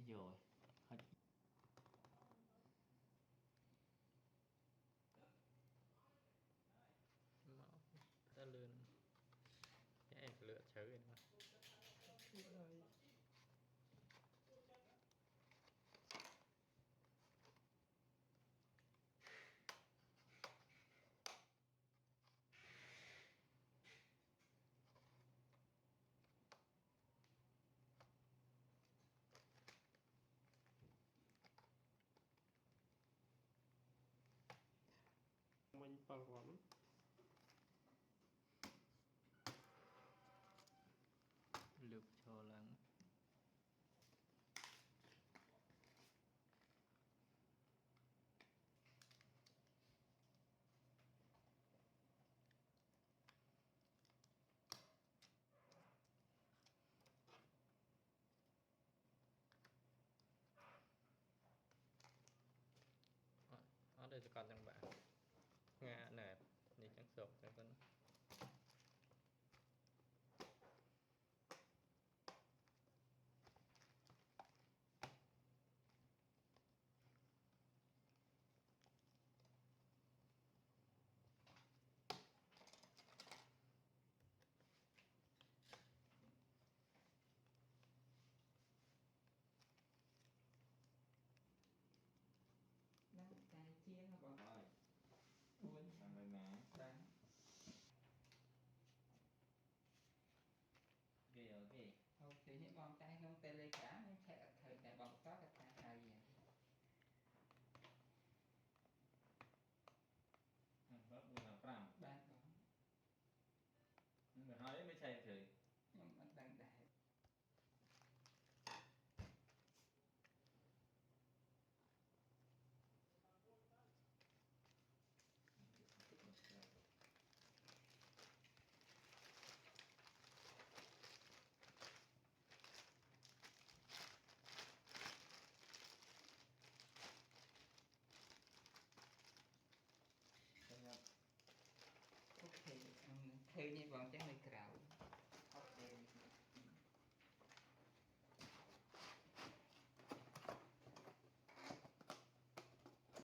rồi hết. Máu ta lươn em lựa chớ rồi mà mình bảo lắm lược cho lắng ở đây còn chẳng bạn nga nè đi chẳng sụp chẳng con đang cài chia nó còn rồi buồn làm rồi nè đang ok không thì những con tay không tê lê cả nó sẽ thời tại bọc có cái tay thời gì bớt vừa làm pram ban đó người hỏi mới chạy thử nhưng mà đang đại ok thời như bọn chắc này